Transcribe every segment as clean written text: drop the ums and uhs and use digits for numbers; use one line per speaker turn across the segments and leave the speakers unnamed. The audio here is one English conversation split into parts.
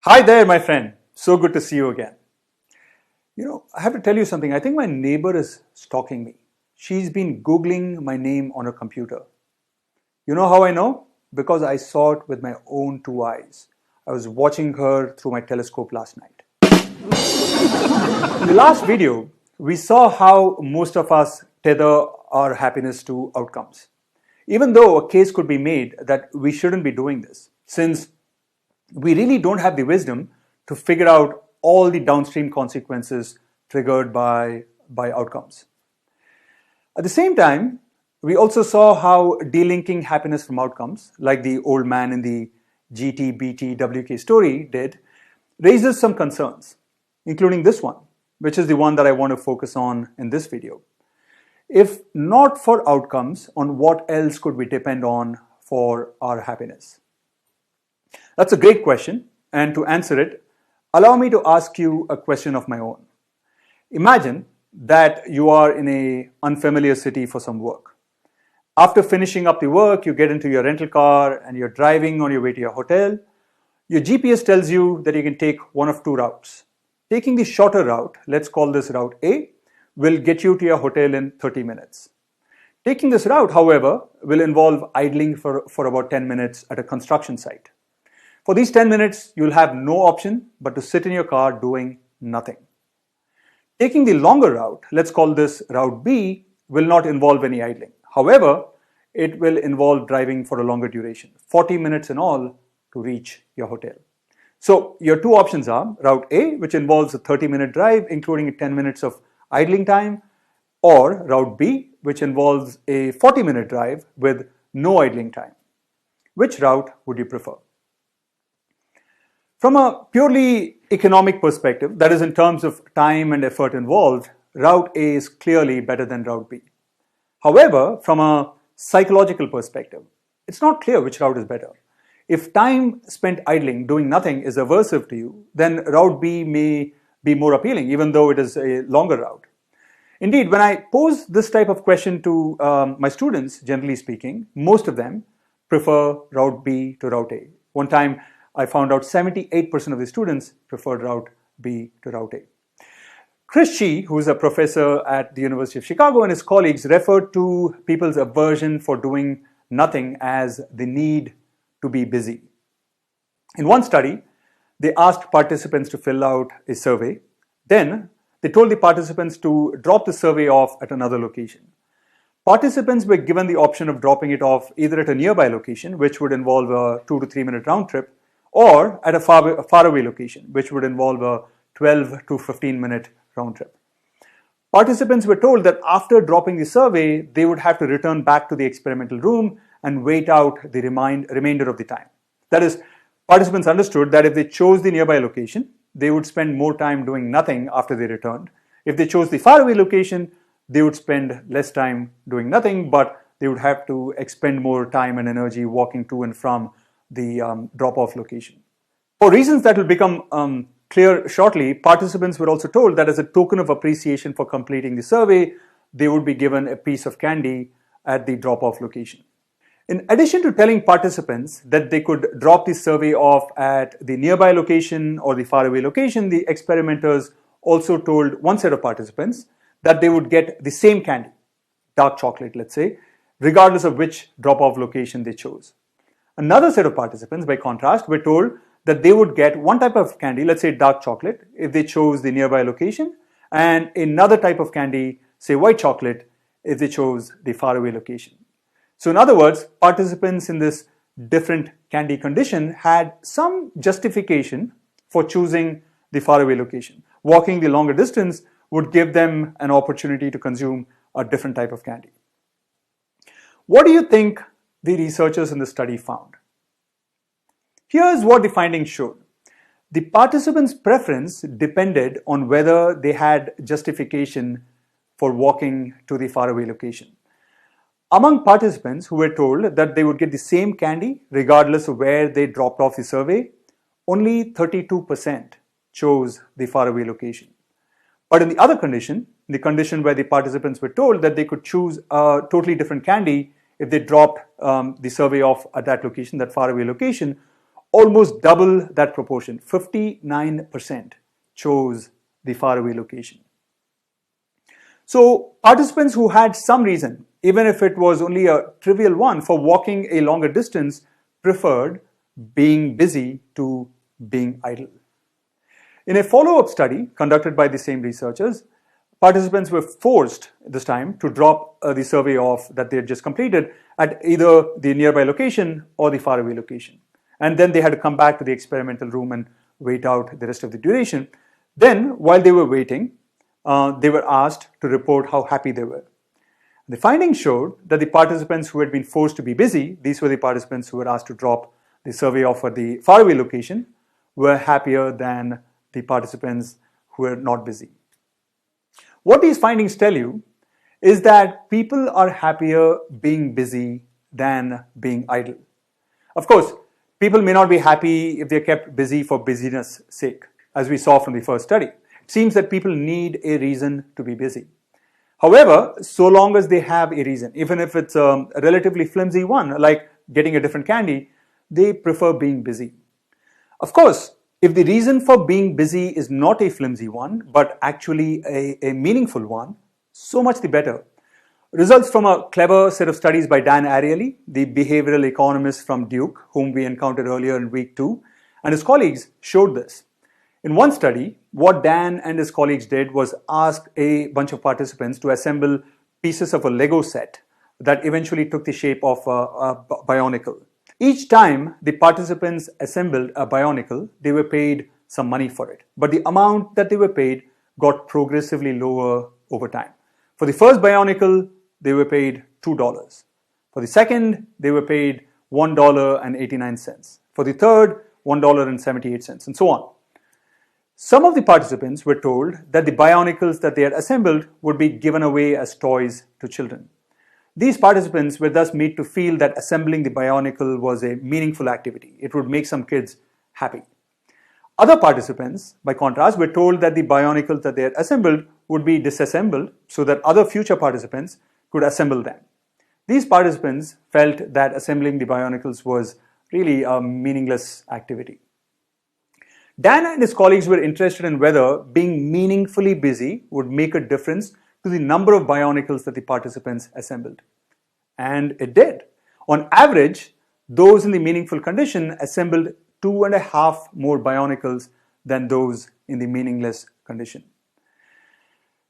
Hi there, my friend. So good to see you again. I have to tell you something. I think my neighbor is stalking me. She's been Googling my name on her computer. You know how I know? Because I saw it with my own two eyes. I was watching her through my telescope last night. In the last video, we saw how most of us tether our happiness to outcomes. Even though a case could be made that we shouldn't be doing this, since we really don't have the wisdom to figure out all the downstream consequences triggered by outcomes. At the same time, we also saw how delinking happiness from outcomes, like the old man in the GTBTWK story did, raises some concerns, including this one, which is the one that I want to focus on in this video. If not for outcomes, on what else could we depend on for our happiness? That's a great question, and to answer it, allow me to ask you a question of my own. Imagine that you are in an unfamiliar city for some work. After finishing up the work, you get into your rental car and you're driving on your way to your hotel. Your GPS tells you that you can take one of two routes. Taking the shorter route, let's call this route A, will get you to your hotel in 30 minutes. Taking this route, however, will involve idling for about 10 minutes at a construction site. For these 10 minutes, you'll have no option but to sit in your car doing nothing. Taking the longer route, let's call this route B, will not involve any idling. However, it will involve driving for a longer duration, 40 minutes in all to reach your hotel. So your two options are route A, which involves a 30-minute drive, including 10 minutes of idling time, or route B, which involves a 40-minute drive with no idling time. Which route would you prefer? From a purely economic perspective, that is in terms of time and effort involved, route A is clearly better than route B. However, from a psychological perspective, it's not clear which route is better. If time spent idling, doing nothing, is aversive to you, then route B may be more appealing, even though it is a longer route. Indeed, when I pose this type of question to my students, generally speaking, most of them prefer route B to route A. One time, I found out 78% of the students preferred route B to route A. Chris Chi, who is a professor at the University of Chicago, and his colleagues referred to people's aversion for doing nothing as the need to be busy. In one study, they asked participants to fill out a survey. Then, they told the participants to drop the survey off at another location. Participants were given the option of dropping it off either at a nearby location, which would involve a 2 to 3 minute round trip, or at a faraway location, which would involve a 12 to 15 minute round trip. Participants were told that after dropping the survey, they would have to return back to the experimental room and wait out the remainder of the time. That is, participants understood that if they chose the nearby location, they would spend more time doing nothing after they returned. If they chose the faraway location, they would spend less time doing nothing, but they would have to expend more time and energy walking to and from the drop-off location. For reasons that will become clear shortly, participants were also told that as a token of appreciation for completing the survey, they would be given a piece of candy at the drop-off location. In addition to telling participants that they could drop the survey off at the nearby location or the faraway location, the experimenters also told one set of participants that they would get the same candy, dark chocolate, let's say, regardless of which drop-off location they chose. Another set of participants, by contrast, were told that they would get one type of candy, let's say dark chocolate, if they chose the nearby location, and another type of candy, say white chocolate, if they chose the faraway location. So in other words, participants in this different candy condition had some justification for choosing the faraway location. Walking the longer distance would give them an opportunity to consume a different type of candy. What do you think the researchers in the study found? Here's what the findings showed. The participants' preference depended on whether they had justification for walking to the faraway location. Among participants who were told that they would get the same candy regardless of where they dropped off the survey, only 32% chose the faraway location. But in the other condition, the condition where the participants were told that they could choose a totally different candy if they dropped the survey off at that location, that faraway location, almost double that proportion. 59% chose the faraway location. So participants who had some reason, even if it was only a trivial one, for walking a longer distance preferred being busy to being idle. In a follow-up study conducted by the same researchers, participants were forced this time to drop the survey off that they had just completed at either the nearby location or the faraway location. And then they had to come back to the experimental room and wait out the rest of the duration. Then, while they were waiting, they were asked to report how happy they were. The findings showed that the participants who had been forced to be busy, these were the participants who were asked to drop the survey off at the faraway location, were happier than the participants who were not busy. What these findings tell you is that people are happier being busy than being idle. Of course, people may not be happy if they're kept busy for busyness' sake, as we saw from the first study. It seems that people need a reason to be busy. However, so long as they have a reason, even if it's a relatively flimsy one, like getting a different candy, they prefer being busy. Of course, if the reason for being busy is not a flimsy one, but actually a meaningful one, so much the better. Results from a clever set of studies by Dan Ariely, the behavioral economist from Duke, whom we encountered earlier in week 2, and his colleagues showed this. In one study, what Dan and his colleagues did was ask a bunch of participants to assemble pieces of a Lego set that eventually took the shape of a bionicle. Each time the participants assembled a bionicle, they were paid some money for it. But the amount that they were paid got progressively lower over time. For the first bionicle, they were paid $2. For the second, they were paid $1.89. For the third, $1.78, and so on. Some of the participants were told that the bionicles that they had assembled would be given away as toys to children. These participants were thus made to feel that assembling the bionicle was a meaningful activity. It would make some kids happy. Other participants, by contrast, were told that the bionicles that they had assembled would be disassembled so that other future participants could assemble them. These participants felt that assembling the bionicles was really a meaningless activity. Dan and his colleagues were interested in whether being meaningfully busy would make a difference to the number of bionicles that the participants assembled. And it did. On average, those in the meaningful condition assembled 2.5 more bionicles than those in the meaningless condition.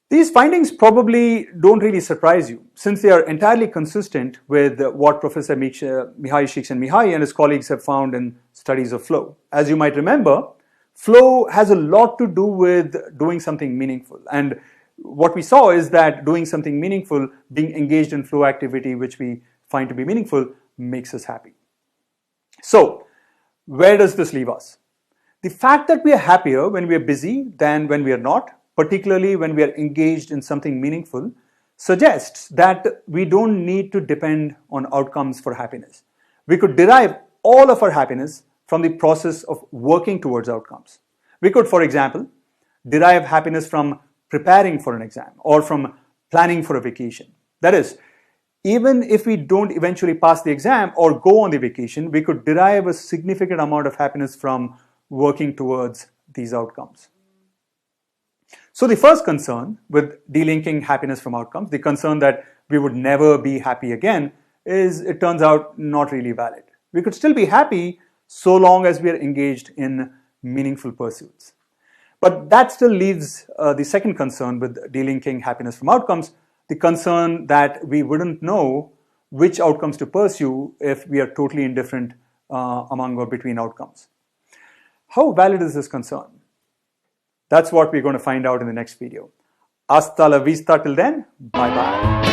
These findings probably don't really surprise you, since they are entirely consistent with what Professor Mihai Csikszentmihalyi and his colleagues have found in studies of flow. As you might remember, flow has a lot to do with doing something meaningful. And what we saw is that doing something meaningful, being engaged in flow activity which we find to be meaningful, makes us happy. So, where does this leave us? The fact that we are happier when we are busy than when we are not, particularly when we are engaged in something meaningful, suggests that we don't need to depend on outcomes for happiness. We could derive all of our happiness from the process of working towards outcomes. We could, for example, derive happiness from preparing for an exam or from planning for a vacation. That is, even if we don't eventually pass the exam or go on the vacation, we could derive a significant amount of happiness from working towards these outcomes. So the first concern with delinking happiness from outcomes, the concern that we would never be happy again, is, it turns out, not really valid. We could still be happy so long as we are engaged in meaningful pursuits. But that still leaves the second concern with delinking happiness from outcomes, the concern that we wouldn't know which outcomes to pursue if we are totally indifferent among or between outcomes. How valid is this concern? That's what we're going to find out in the next video. Hasta la vista till then. Bye-bye.